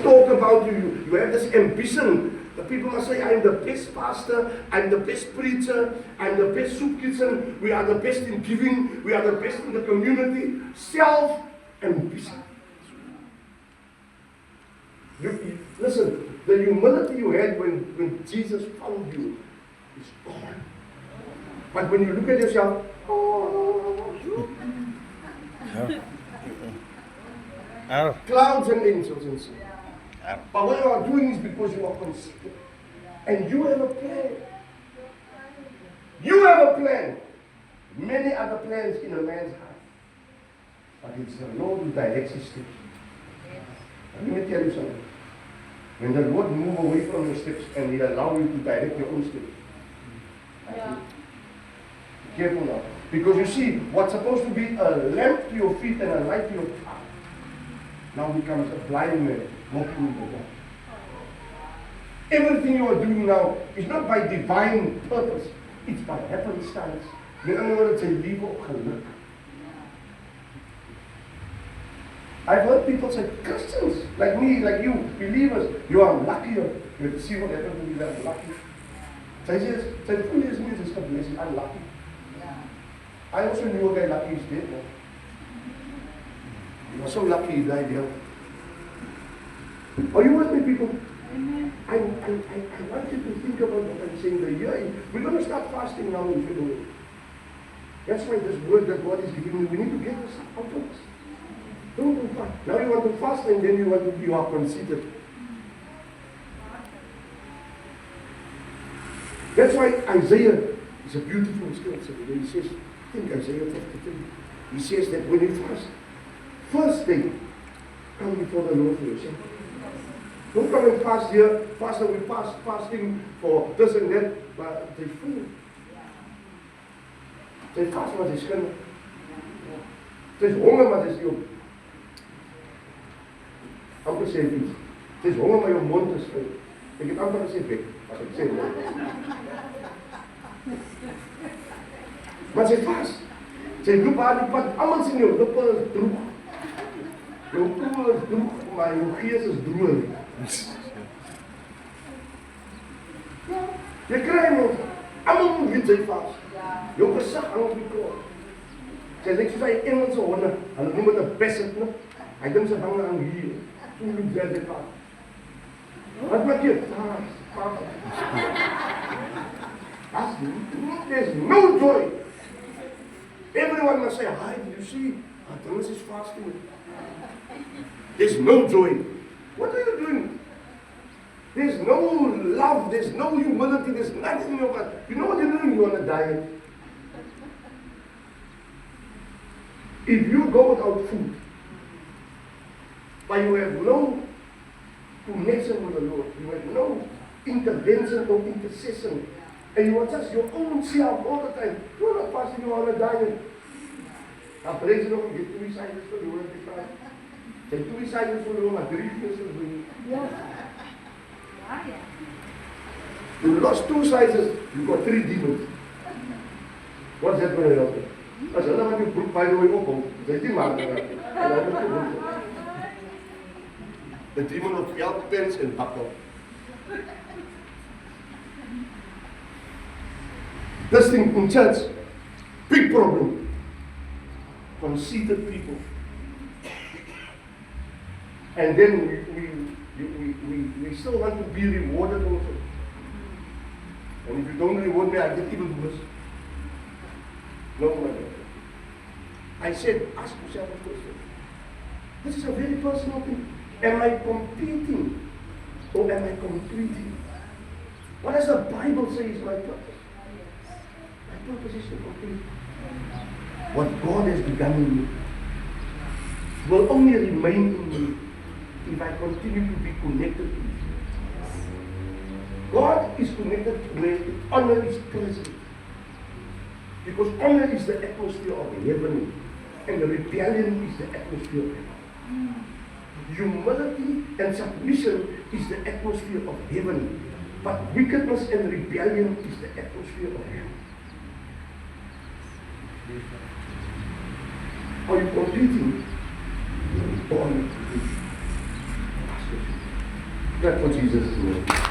must talk about you. You have this ambition. The people must say, I'm the best pastor, I'm the best preacher, I'm the best soup kitchen, we are the best in giving, we are the best in the community. Self-ambition. Listen, the humility you had when Jesus found you is gone. But when you look at yourself, clouds and angels and so. But what you are doing is because you are conceited. And you have a plan. You have a plan. Many other plans in a man's heart. But it's the Lord who directs his steps. Let me tell you something. When the Lord move away from your steps and He'll allow you to direct your own steps. Yeah. Be careful now. Because you see, what's supposed to be a lamp to your feet and a light to your path now becomes a blind man walking in the dark. Everything you are doing now is not by divine purpose. It's by happenstance. Met ander woorde, sy liefde op geluk. I've heard people say, Christians, like me, like you, believers, you are lucky. You see what happened to me, that I'm lucky. Sy says, sy voel is nie, dis geblessing, I'm lucky. I also knew a guy lucky is dead now. He was so lucky he died young. Are you with me, people? I want you to think about what I'm saying. We're going to start fasting now in February. That's why this word that God is giving me, we need to get this out of us. Don't fast. Now you want to fast and then you are conceited. That's why Isaiah is a beautiful scripture. He says, I think Isaiah 53. He says that when you fast, first thing, come before the Lord for yourself. Don't come and fast here, fast and we fasting for this and that, but they fool. They fast maar dis kind. Dis honger maar dis jou. Amper sê iets. Dis honger maar jou mond is vol. Ek het amper gesê bek, as ek sê. Maar sy fast. Sy loop aan die pad, almal sien jou lippe is droog. Jou koel is droog, maar jou gees is droog. Jy kry mos, almal moet weet sy vast. Jou gesig hang op die kroon. Sy lyk soos hy Engelse honde, hulle noem het 'n basset, no? Hy dink sy hang aan hier, so loop sy die vast. Wat maak jy? Vast. There's no joy. Everyone must say, hi, you see, Thomas is fasting. There's no joy. What are you doing? There's no love, there's no humility, there's nothing in your heart. You know what you're doing? You're on a diet. If you go without food, but you have no connection with the Lord, you have no intervention or intercession, and you are just your own self all the time, you're not fasting, you're on a diet. Now, praise the Lord, get 2 sizes for the word of God. Take 2 sizes for the word, 3 pieces for you. You lost 2 sizes, you got 3 demons. What's that going to help you? As hulle wat jou broek by die way ophou, sy het nie maak nie. The demon of elk pens and buckle. This thing in church, big problem. Conceited people. And then we still want to be rewarded also. And if you don't reward me, I get even worse. No, my brother. I said, ask yourself a question. This is a very personal thing. Am I competing or am I completing? What does the Bible say is my purpose? My purpose is to complete. What God has begun in me will only remain in me if I continue to be connected to Him. God is connected where honor is present. Because honor is the atmosphere of heaven, and the rebellion is the atmosphere of hell. Humility and submission is the atmosphere of heaven, but wickedness and rebellion is the atmosphere of hell. Are you competing? Or are you competing? That's what Jesus is doing.